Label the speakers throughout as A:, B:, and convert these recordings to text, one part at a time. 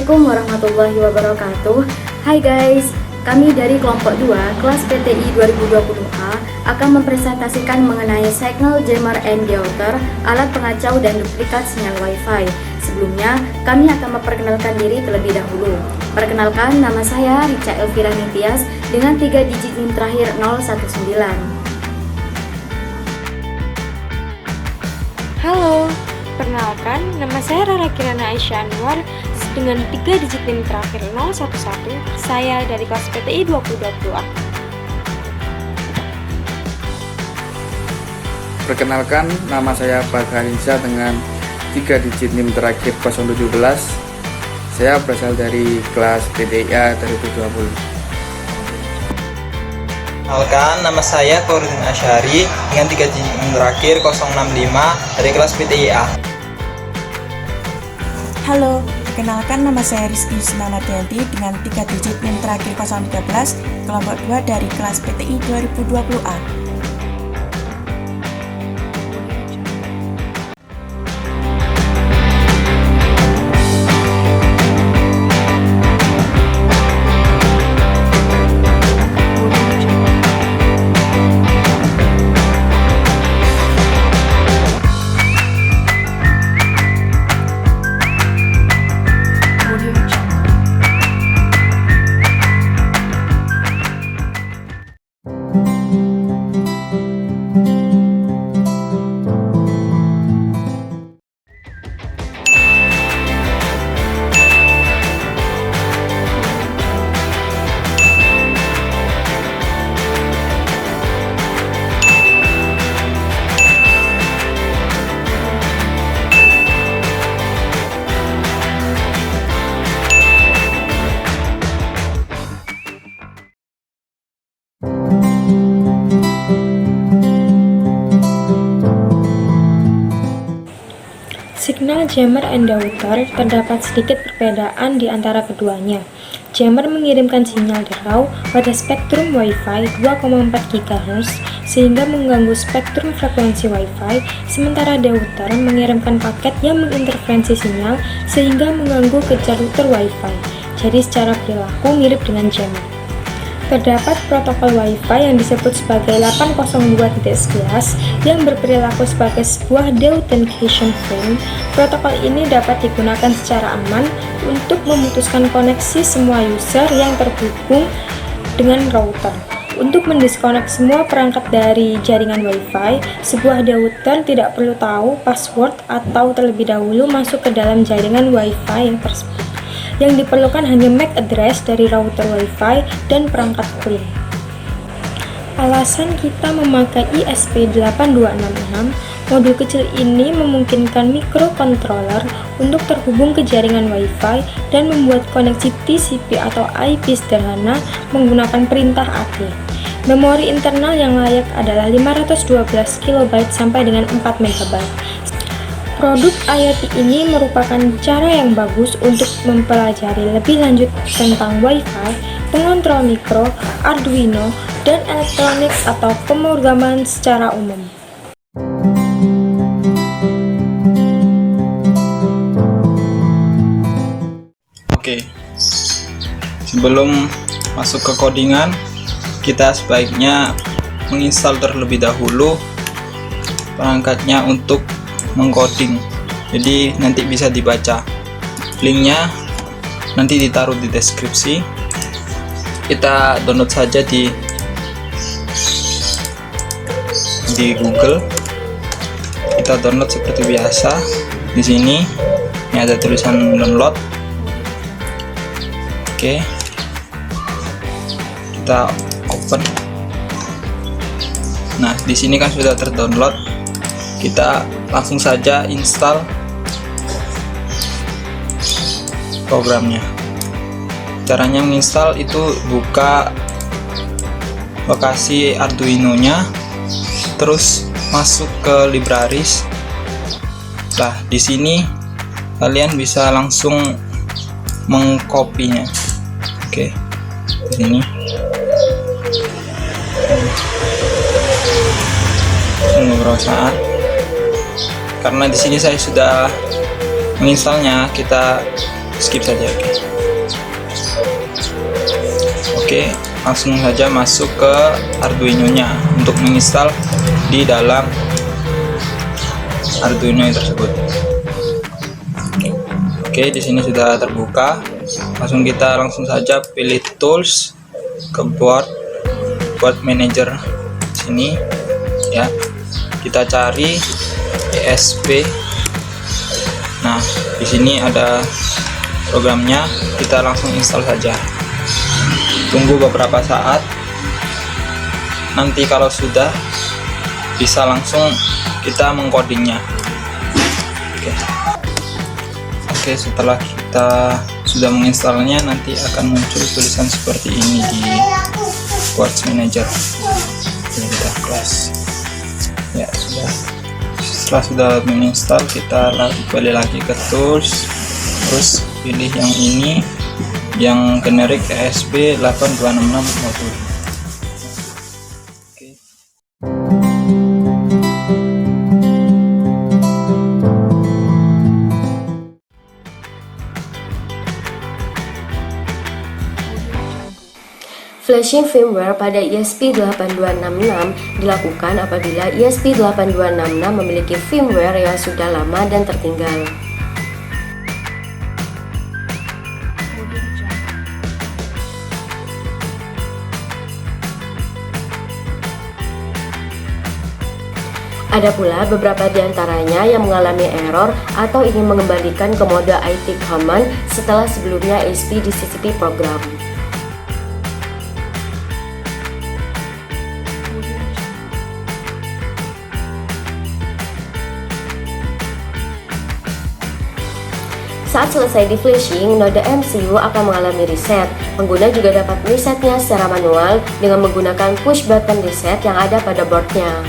A: Assalamualaikum warahmatullahi wabarakatuh. Hai guys, kami dari kelompok 2 kelas PTI 2020A akan mempresentasikan mengenai signal jammer and deoder, alat pengacau dan duplikat sinyal Wi-Fi. Sebelumnya, kami akan memperkenalkan diri terlebih dahulu. Perkenalkan, nama saya Rica Elvira Nitias dengan 3 digit NIM terakhir 019.
B: Halo, perkenalkan, nama saya Rara Kirana Aisyah Anwar dengan 3 digit NIM terakhir 011. Saya dari kelas PTI 2020A.
C: Perkenalkan, nama saya Bagarinsa dengan 3 digit NIM terakhir 017. Saya berasal dari kelas PTIA 2020.
D: Perkenalkan, nama saya Fahrudin Asyari dengan 3 digit NIM terakhir 065 dari kelas PTIA.
E: Halo, perkenalkan nama saya Rizky Yusnanadianti dengan 3 digit NIM terakhir 013, kelompok 2 dari kelas PTI 2020A.
B: Signal jammer and deoder terdapat sedikit perbedaan di antara keduanya. Jammer mengirimkan sinyal derau pada spektrum Wi-Fi 2,4 GHz sehingga mengganggu spektrum frekuensi Wi-Fi, sementara deoder mengirimkan paket yang menginterferensi sinyal sehingga mengganggu ke router Wi-Fi. Jadi secara perilaku mirip dengan jammer. Terdapat protokol Wi-Fi yang disebut sebagai 802.11 yang berperilaku sebagai sebuah deauthentication frame. Protokol ini dapat digunakan secara aman untuk memutuskan koneksi semua user yang terhubung dengan router. Untuk mendiskonek semua perangkat dari jaringan Wi-Fi, sebuah deoder tidak perlu tahu password atau terlebih dahulu masuk ke dalam jaringan Wi-Fi yang tersebut. Yang diperlukan hanya MAC address dari router Wi-Fi dan perangkat PRI. Alasan kita memakai ISP8266, modul kecil ini memungkinkan microcontroller untuk terhubung ke jaringan Wi-Fi dan membuat koneksi TCP atau IP sederhana menggunakan perintah AT. Memori internal yang layak adalah 512 KB sampai dengan 4 MB. Produk IoT ini merupakan cara yang bagus untuk mempelajari lebih lanjut tentang Wi-Fi, pengontrol mikro, Arduino, dan elektronik atau pemrograman secara umum.
D: Oke, sebelum masuk ke codingan, kita sebaiknya menginstal terlebih dahulu perangkatnya untuk mengcoding, jadi nanti bisa dibaca. Linknya nanti ditaruh di deskripsi. Kita download saja di Google. Kita download seperti biasa. Di sini ini ada tulisan download. Oke, kita open. Nah, di sini kan sudah terdownload. Kita langsung saja install programnya. Caranya menginstal itu buka lokasi Arduino-nya, terus masuk ke libraries. Nah, di sini kalian bisa langsung mengkopinya. Oke, di sini. Tunggu beberapa saat. Karena di sini saya sudah menginstalnya, kita skip saja. Oke, langsung saja masuk ke Arduino-nya untuk menginstal di dalam Arduino tersebut. Oke, di sini sudah terbuka. Kita langsung saja pilih tools ke board manager sini ya. Kita cari ESP. Nah, di sini ada programnya, kita langsung install saja. Tunggu beberapa saat. Nanti kalau sudah, bisa langsung kita mengcodingnya. Oke, setelah kita sudah menginstalnya, nanti akan muncul tulisan seperti ini di board manager. Ini kita close. Ya, sudah. Setelah sudah menginstal, kita kembali lagi ke tools, terus pilih yang ini, yang generik ESP8266 modul. Oke.
A: Flashing firmware pada ESP8266 dilakukan apabila ESP8266 memiliki firmware yang sudah lama dan tertinggal. Ada pula beberapa di antaranya yang mengalami error atau ingin mengembalikan ke mode IT common setelah sebelumnya ESP disisipi program. Saat selesai di flashing, node MCU akan mengalami reset. Pengguna juga dapat meresetnya secara manual dengan menggunakan push button reset yang ada pada boardnya.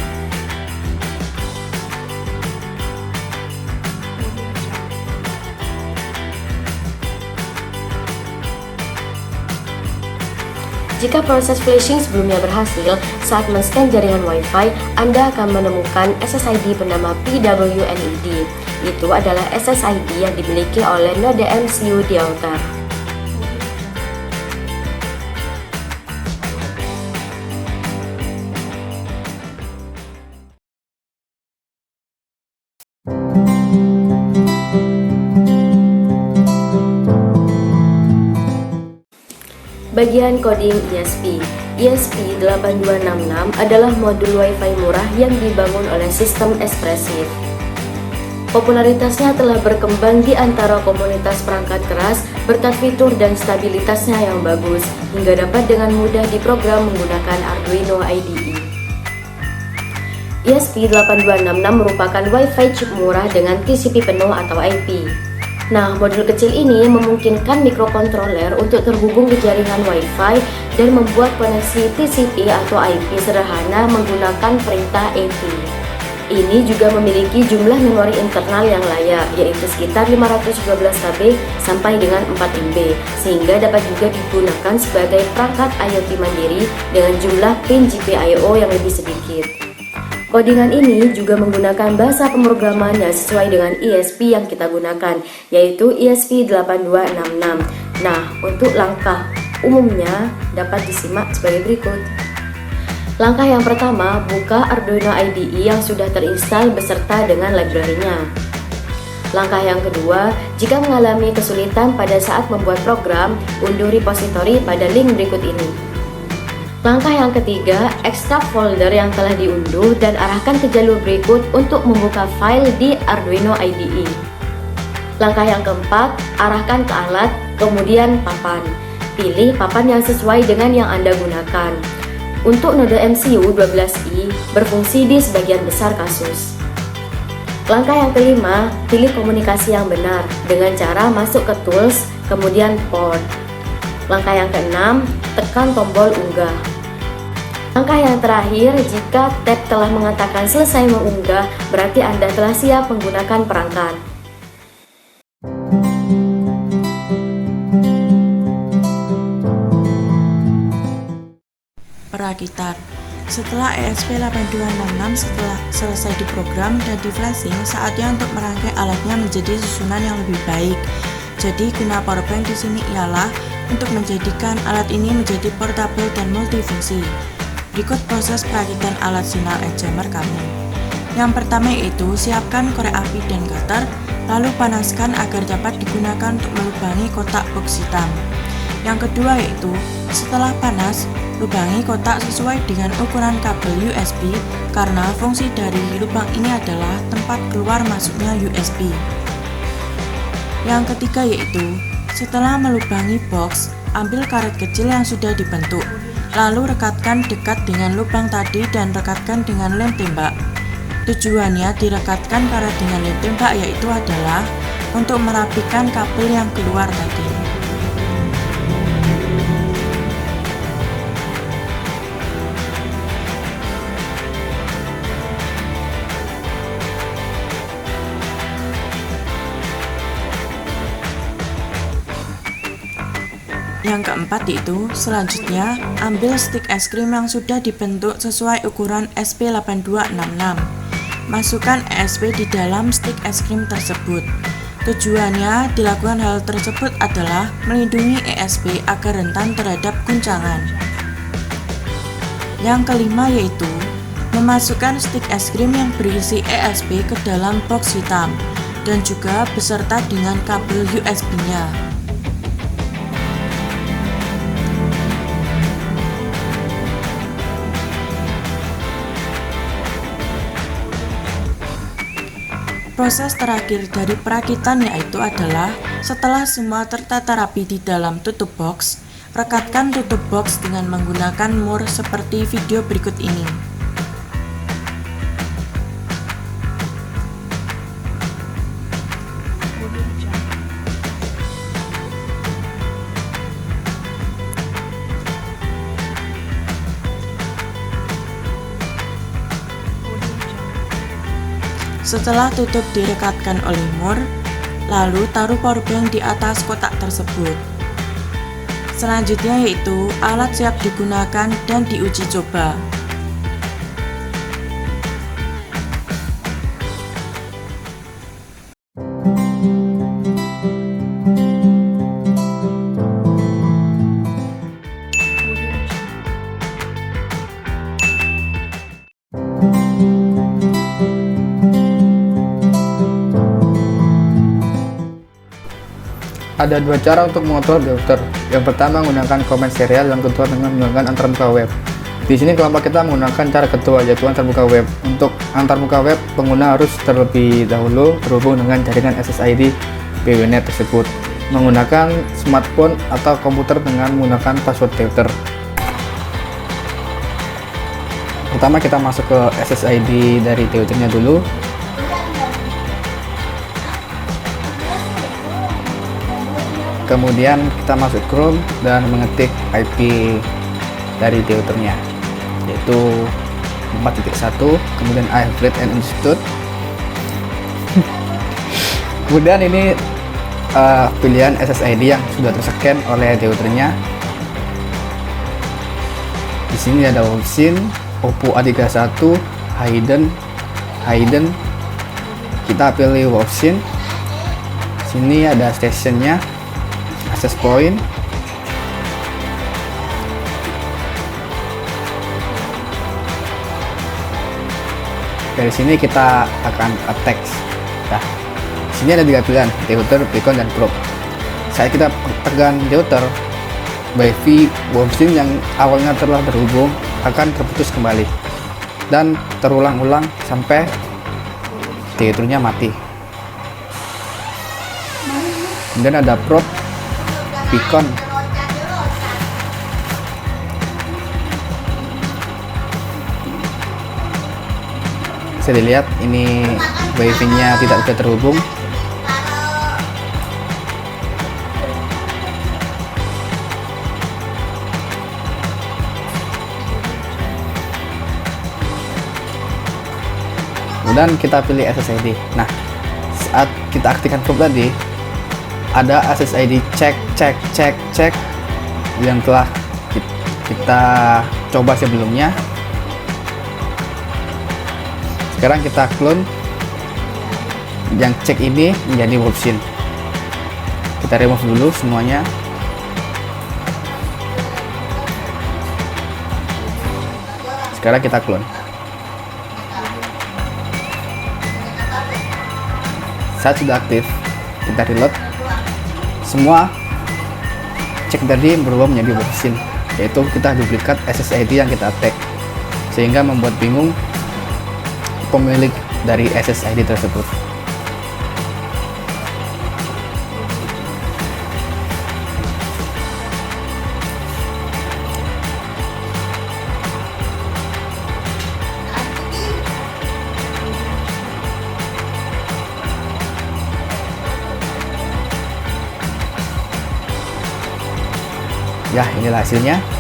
A: Jika proses flashing sebelumnya berhasil, saat men-scan jaringan Wi-Fi, Anda akan menemukan SSID bernama PWNED. Itu adalah SSID yang dimiliki oleh node MCU di outer. Bagian coding ESP. ESP8266 adalah modul Wi-Fi murah yang dibangun oleh sistem Espressif. Popularitasnya telah berkembang di antara komunitas perangkat keras berkat fitur dan stabilitasnya yang bagus, hingga dapat dengan mudah diprogram menggunakan Arduino IDE. ESP8266 merupakan Wi-Fi chip murah dengan TCP penuh atau IP. Nah, modul kecil ini memungkinkan mikrokontroler untuk terhubung ke jaringan Wi-Fi dan membuat koneksi TCP atau IP sederhana menggunakan perintah AT. Ini juga memiliki jumlah memori internal yang layak, yaitu sekitar 512 KB sampai dengan 4 MB, sehingga dapat juga digunakan sebagai perangkat IoT mandiri dengan jumlah pin GPIO yang lebih sedikit. Codingan ini juga menggunakan bahasa pemrograman yang sesuai dengan ESP yang kita gunakan, yaitu ESP8266. Nah, untuk langkah umumnya dapat disimak sebagai berikut. Langkah yang pertama, buka Arduino IDE yang sudah terinstall beserta dengan library-nya. Langkah yang kedua, jika mengalami kesulitan pada saat membuat program, unduh repository pada link berikut ini. Langkah yang ketiga, ekstrak folder yang telah diunduh dan arahkan ke jalur berikut untuk membuka file di Arduino IDE. Langkah yang keempat, arahkan ke alat, kemudian papan. Pilih papan yang sesuai dengan yang Anda gunakan. Untuk node MCU 12i berfungsi di sebagian besar kasus. Langkah yang kelima, pilih komunikasi yang benar dengan cara masuk ke tools, kemudian port. Langkah yang keenam, tekan tombol unggah. Langkah yang terakhir, jika tab telah mengatakan selesai mengunggah, berarti Anda telah siap menggunakan perangkat.
E: Perakitan. Setelah ESP8266 selesai diprogram dan di flashing, saatnya untuk merangkai alatnya menjadi susunan yang lebih baik. Jadi guna powerbank di sini ialah untuk menjadikan alat ini menjadi portable dan multifungsi. Berikut proses perakitan alat signal edge jammer kami. Yang pertama yaitu siapkan korek api dan cutter, lalu panaskan agar dapat digunakan untuk melubangi kotak box hitam. Yang kedua yaitu setelah panas, lubangi kotak sesuai dengan ukuran kabel USB karena fungsi dari lubang ini adalah tempat keluar masuknya USB. Yang ketiga yaitu, setelah melubangi box, ambil karet kecil yang sudah dibentuk, lalu rekatkan dekat dengan lubang tadi dan rekatkan dengan lem tembak. Tujuannya direkatkan karet dengan lem tembak yaitu adalah untuk merapikan kabel yang keluar tadi. Yang keempat yaitu, selanjutnya ambil stick es krim yang sudah dibentuk sesuai ukuran SP8266. Masukkan ESP di dalam stick es krim tersebut. Tujuannya dilakukan hal tersebut adalah melindungi ESP agar rentan terhadap guncangan. Yang kelima yaitu, memasukkan stick es krim yang berisi ESP ke dalam box hitam dan juga beserta dengan kabel USB-nya. Proses terakhir dari perakitan yaitu adalah setelah semua tertata rapi di dalam tutup box, rekatkan tutup box dengan menggunakan mur seperti video berikut ini. Setelah tutup direkatkan oleh mur, lalu taruh powerbank di atas kotak tersebut. Selanjutnya yaitu alat siap digunakan dan diuji coba.
C: Ada dua cara untuk mengontrol deuter. Yang pertama menggunakan command serial, yang kedua dengan menggunakan antarmuka web. Di sini kelompok kita menggunakan cara kedua, yaitu antarmuka web. Untuk antarmuka web, pengguna harus terlebih dahulu terhubung dengan jaringan SSID PWNet tersebut menggunakan smartphone atau komputer dengan menggunakan password deuter. Pertama kita masuk ke SSID dari deuternya dulu. Kemudian kita masuk Chrome dan mengetik IP dari deuternya, yaitu 4.1, kemudian I have read and understood. Kemudian ini pilihan SSID yang sudah terscan oleh deuternya. Di sini ada option Oppo A31, Hidden. Kita pilih option. Sini ada stationnya, access point. Dari sini kita akan attack. Nah, sini ada tiga pilihan, deuter, beacon, dan probe. Saat kita tekan deuter, wifi option yang awalnya telah terhubung akan terputus kembali dan terulang-ulang sampai deuternya mati. Kemudian ada probe, beacon. Bisa dilihat ini wifi-nya tidak bisa terhubung. Kemudian kita pilih SSID. Nah, saat kita aktifkan probe tadi, ada SSID cek yang telah kita coba sebelumnya. Sekarang kita clone yang cek ini menjadi option. Kita remove dulu semuanya. Sekarang kita clone. Saat sudah aktif, kita reload. Semua cek tadi berubah menjadi overwritten, yaitu kita duplikat SSID yang kita tag, sehingga membuat bingung pemilik dari SSID tersebut. Ya, inilah hasilnya.